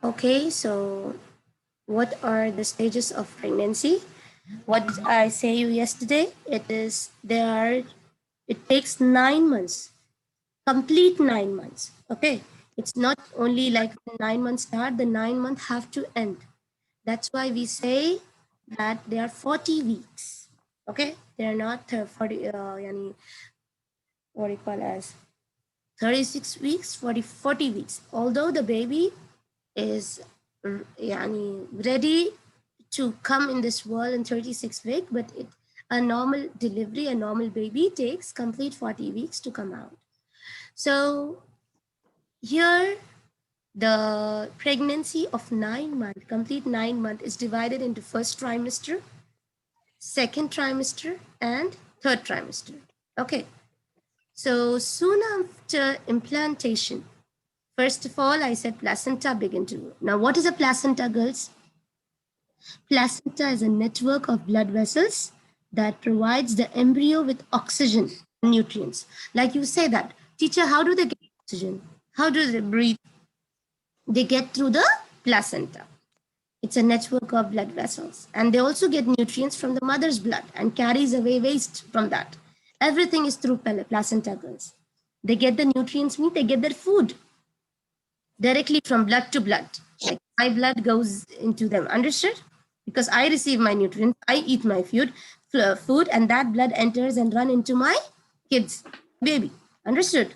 Okay, so what are the stages of pregnancy? What did I say you yesterday? It takes 9 months, complete 9 months. Okay, it's not only like 9 months start, the 9 month have to end. That's why we say that they are 40 weeks. Okay, they are not 40, what do you call as 36 weeks, 40 weeks. Although the baby is ready to come in this world in 36 weeks, but a normal delivery, a normal baby takes complete 40 weeks to come out. So here the pregnancy of 9 months, complete 9 months, is divided into first trimester, second trimester, and third trimester. Okay, so soon after implantation, first of all, I said placenta begin to grow. Now, what is a placenta, girls? Placenta is a network of blood vessels that provides the embryo with oxygen and nutrients. Like you say that, teacher, how do they get oxygen? How do they breathe? They get through the placenta. It's a network of blood vessels. And they also get nutrients from the mother's blood and carries away waste from that. Everything is through placenta, girls. They get the nutrients, they get their food directly from blood to blood. Like my blood goes into them. Understood? Because I receive my nutrients, I eat my food, and that blood enters and run into my kids, baby. Understood?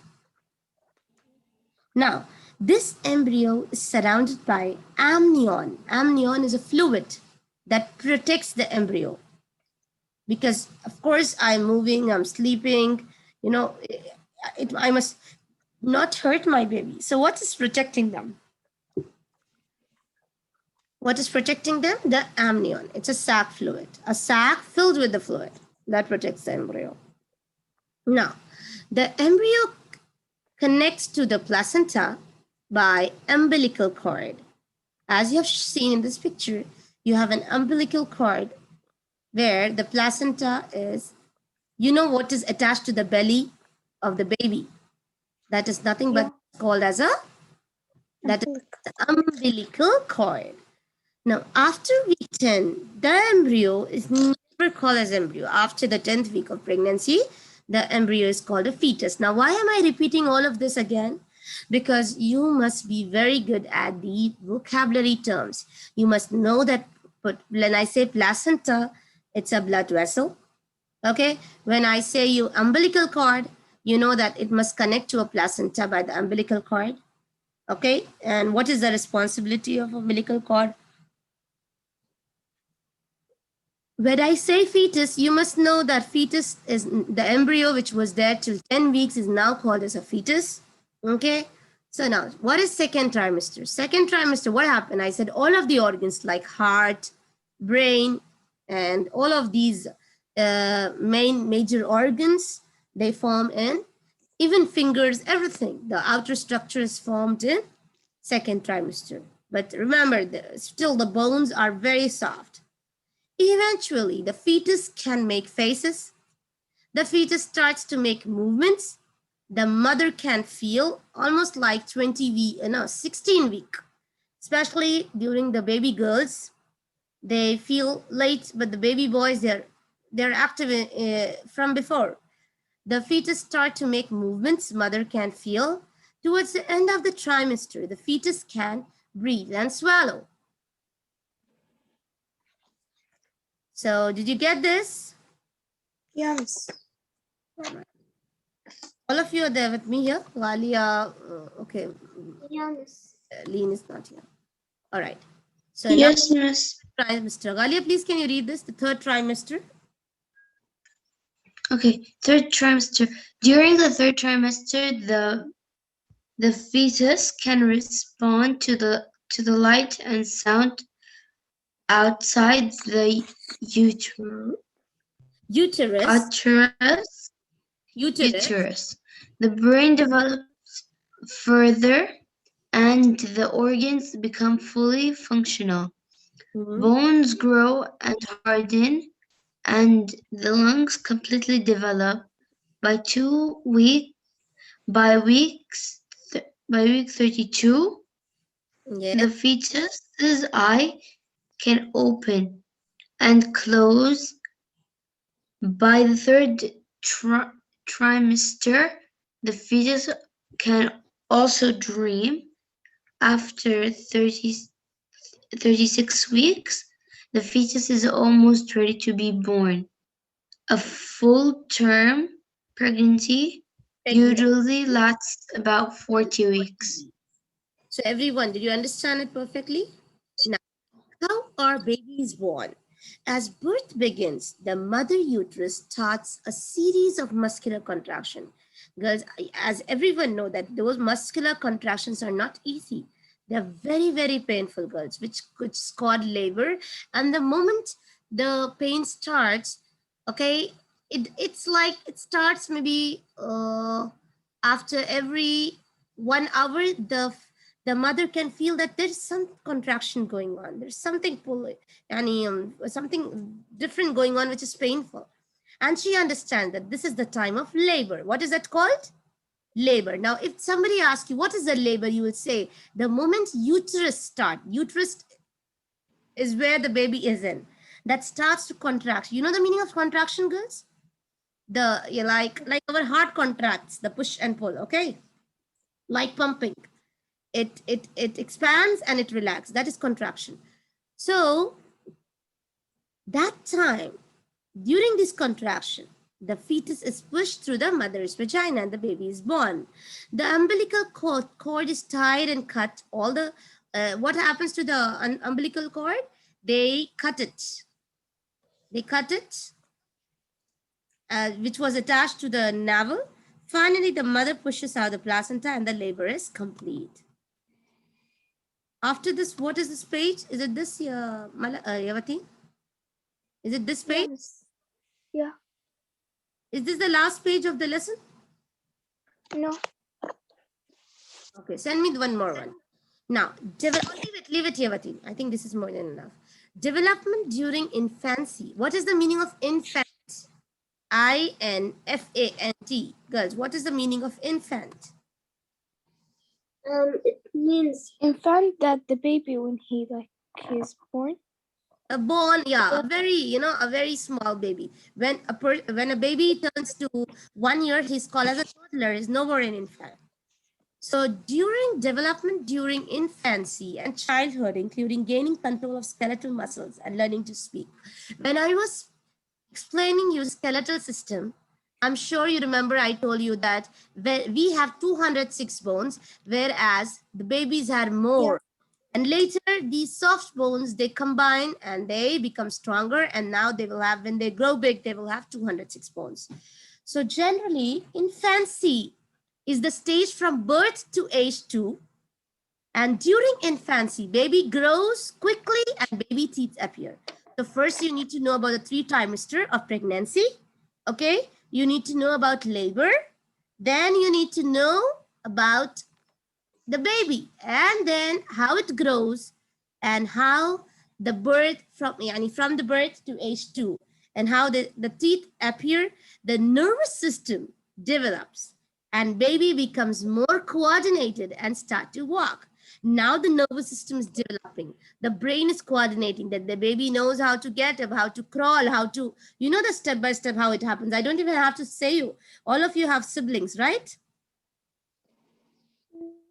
Now, this embryo is surrounded by amnion. Amnion is a fluid that protects the embryo. Because, of course, I'm moving, I'm sleeping, I must not hurt my baby. So what is protecting them? What is protecting them? The amnion. It's a sac fluid, a sac filled with the fluid that protects the embryo. Now, the embryo connects to the placenta by umbilical cord. As you have seen in this picture, you have an umbilical cord where the placenta is, what is attached to the belly of the baby? That is nothing but called as that is the umbilical cord. Now, after week 10, the embryo is never called as embryo. After the 10th week of pregnancy, the embryo is called a fetus. Now, why am I repeating all of this again? Because you must be very good at the vocabulary terms. You must know that when I say placenta, it's a blood vessel. Okay? When I say you umbilical cord, you know that it must connect to a placenta by the umbilical cord. Okay? And what is the responsibility of umbilical cord? When I say fetus, you must know that fetus is the embryo which was there till 10 weeks is now called as a fetus. Okay. So now, what is second trimester? Second trimester, what happened? I said all of the organs like heart, brain, and all of these major organs, they form in, even fingers, everything. The outer structure is formed in second trimester. But remember, still the bones are very soft. Eventually, the fetus can make faces. The fetus starts to make movements. The mother can feel almost like 16 week, especially during the baby girls. They feel late, but the baby boys, they're active from before. The fetus start to make movements. Mother can feel. Towards the end of the trimester, the fetus can breathe and swallow. So did you get this? Yes. All of you are there with me here. Walia, okay. Yes. Lean is not here. All right. So yes, Miss. Trimester. Galia, please can you read this? The third trimester. Okay, third trimester. During the third trimester, the fetus can respond to the light and sound outside the uterus. The brain develops further and the organs become fully functional. Bones grow and harden and the lungs completely develop. By week 32, Yes. The fetus's eye can open and close by the third trimester. The fetus can also dream. After 36 weeks, the fetus is almost ready to be born. A full term pregnancy Pregnant. usually lasts about 40 weeks. So everyone, did you understand it perfectly? Now, how are babies born? As birth begins, the mother uterus starts a series of muscular contraction. Girls, as everyone know that those muscular contractions are not easy. They're very, very painful, girls, which could cause labor. And the moment the pain starts, okay, it's like it starts maybe after every 1 hour, the mother can feel that there's some contraction going on. There's something pulling, something different going on, which is painful. And she understands that this is the time of labor. What is that called? Labor. Now, if somebody asks you, what is the labor? You will say, the moment uterus is where the baby is in. That starts to contract. You know the meaning of contraction, girls? Like our heart contracts, the push and pull, okay? Like pumping. It expands and it relaxes. That is contraction. So that time, during this contraction, the fetus is pushed through the mother's vagina and the baby is born. The umbilical cord is tied and cut. All the what happens to the umbilical cord? They cut it. They cut it, which was attached to the navel. Finally, the mother pushes out the placenta and the labor is complete. After this, what is this page? Is it this, Yavati? Is it this page? Yes. Yeah. Is this the last page of the lesson? No. Okay, send me one more one. Now, leave it, Yavati. I think this is more than enough. Development during infancy. What is the meaning of infant? INFANT. Girls, what is the meaning of infant? It means infant, that the baby when he is born. A born, yeah, a very small baby. When a baby turns to 1 year, he's called as a toddler. He's no more an infant. So during development, during infancy and childhood, including gaining control of skeletal muscles and learning to speak. When I was explaining you skeletal system, I'm sure you remember I told you that we have 206 bones, whereas the babies had more. And later, these soft bones, they combine and they become stronger. And now they will have, when they grow big, they will have 206 bones. So generally, infancy is the stage from birth to age 2. And during infancy, baby grows quickly and baby teeth appear. So first you need to know about the 3 trimester of pregnancy. Okay, you need to know about labor. Then you need to know about the baby and then how it grows and how the birth from the birth to age 2 and how the teeth appear, the nervous system develops and baby becomes more coordinated and start to walk. Now the nervous system is developing, the brain is coordinating, that the baby knows how to get up, how to crawl, how to, you know, the step by step how it happens. I don't even have to say you, all of you have siblings, right?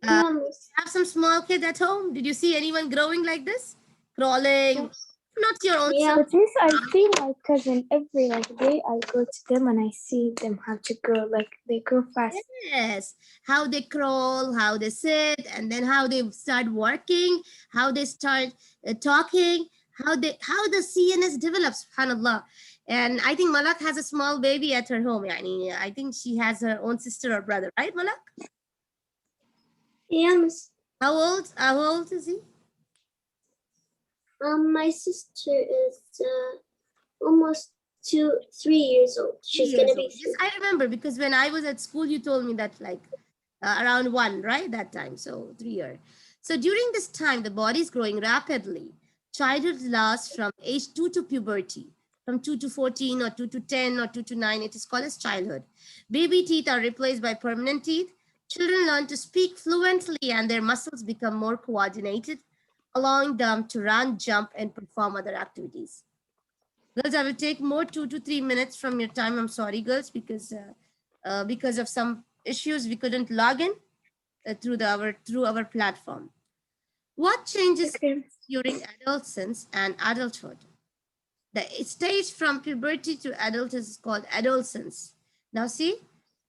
Yes. Have some small kids at home? Did you see anyone growing like this? Crawling? Yes. Not your own Yeah. son. But this, I see my cousin every day. I go to them and I see them how to grow. Like they grow fast. Yes. How they crawl, how they sit, and then how they start working, how they start talking, how the CNS develops, subhanAllah. And I think Malak has a small baby at her home. I think she has her own sister or brother, right, Malak? Yes. How old is he? My sister is almost 3 years old. She's 3 years gonna be old. Yes, I remember because when I was at school, you told me that like around 1, right? That time, so 3 years. So during this time, the body is growing rapidly. Childhood lasts from age 2 to puberty. From 2 to 14 or 2 to 10 or 2 to 9, it is called as childhood. Baby teeth are replaced by permanent teeth. Children learn to speak fluently and their muscles become more coordinated, allowing them to run, jump, and perform other activities. Girls, I will take more 2 to 3 minutes from your time. I'm sorry, girls, because of some issues we couldn't log in through our platform. What changes Okay. during adolescence and adulthood? The stage from puberty to adulthood is called adolescence. Now, see,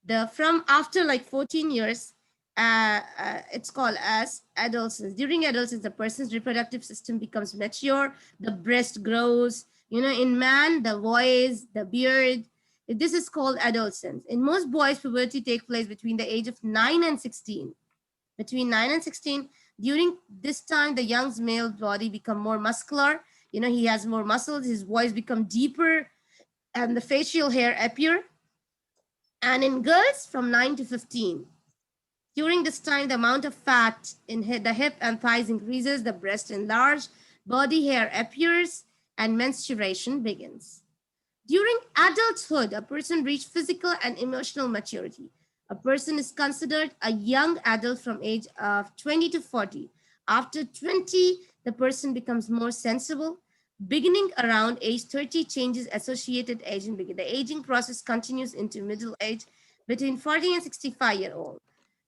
the from after like 14 years, it's called as adolescence. During adolescence, the person's reproductive system becomes mature, the breast grows. You know, in man, the voice, the beard. This is called adolescence. In most boys, puberty takes place between the age of 9 and 16. Between 9 and 16, during this time, the young male body become more muscular. You know, he has more muscles, his voice become deeper, and the facial hair appear. And in girls, from 9 to 15, during this time, the amount of fat in the hip and thighs increases, the breast enlarge, body hair appears, and menstruation begins. During adulthood, a person reaches physical and emotional maturity. A person is considered a young adult from age of 20 to 40. After 20, the person becomes more sensible. Beginning around age 30, changes associated aging begin. The aging process continues into middle age between 40 and 65-year-old.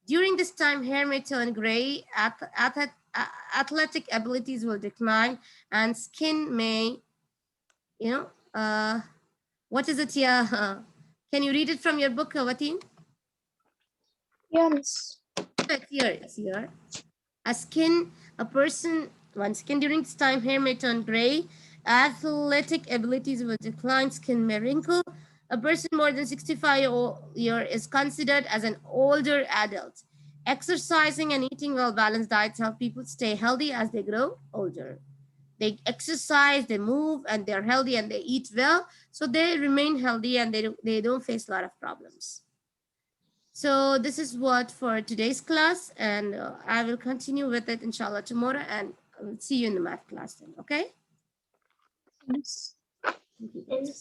During this time, hair may turn gray, athletic abilities will decline, and skin may, you know, what is it here? Can you read it from your book, Watin? Yes. It's here. It's here. A skin, a person, one skin during this time, hair may turn gray, athletic abilities will decline, skin may wrinkle. A person more than 65 year is considered as an older adult. Exercising and eating well balanced diets help people stay healthy as they grow older. They exercise, they move, and they're healthy and they eat well. So they remain healthy and they don't face a lot of problems. So this is what for today's class, and I will continue with it inshallah tomorrow, and I will see you in the math class then. Okay? Yes. Thank you.